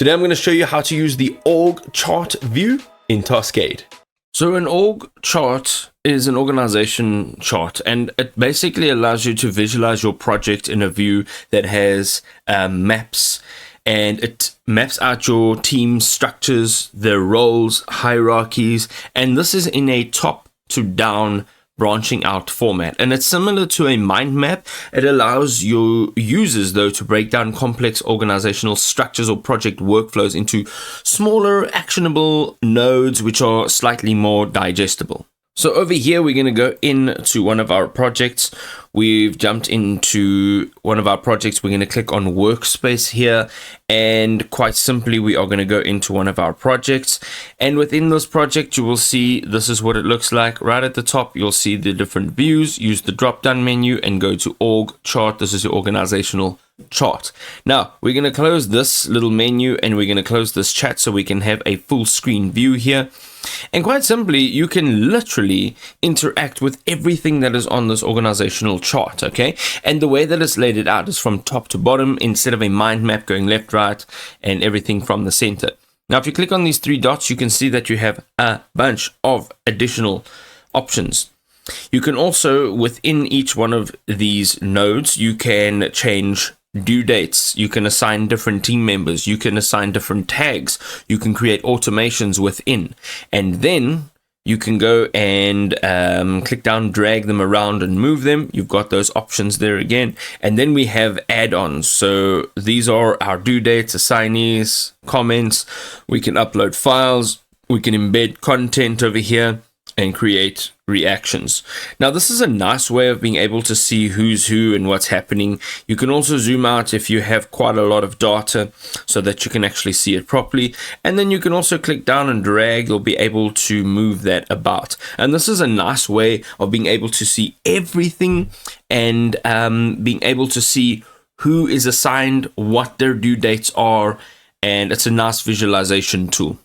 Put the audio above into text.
Today I'm going to show you how to use the org chart view in Taskade. So an org chart is an organization chart, and it basically allows you to visualize your project in a view that has maps, and it maps out your team structures, their roles, hierarchies, and this is in a top to down branching out format, and it's similar to a mind map. It allows your users though to break down complex organizational structures or project workflows into smaller actionable nodes which are slightly more digestible. So over here we're going to go into one of our projects. We've jumped into one of our projects. We're going to click on workspace here, and quite simply we are going to go into one of our projects, and within this project you will see this is what it looks like. Right at the top you'll see the different views. Use the drop down menu and go to org chart. This is your organizational chart. Now we're going to close this little menu and we're going to close this chat so we can have a full screen view here. And quite simply, you can literally interact with everything that is on this organizational chart, okay? And the way that it's laid it out is from top to bottom instead of a mind map going left, right, and everything from the center. Now, if you click on these three dots, you can see that you have a bunch of additional options. You can also, within each one of these nodes, you can change due dates, you can assign different team members, you can assign different tags, you can create automations within, and then you can go and click down, drag them around and move them. You've got those options there again. And then we have add-ons. So these are our due dates, assignees, comments. We can upload files, we can embed content over here and create reactions. Now this is a nice way of being able to see who's who and what's happening. You can also zoom out if you have quite a lot of data so that you can actually see it properly, and then you can also click down and drag. You'll be able to move that about, and this is a nice way of being able to see everything and being able to see who is assigned, what their due dates are, and it's a nice visualization tool.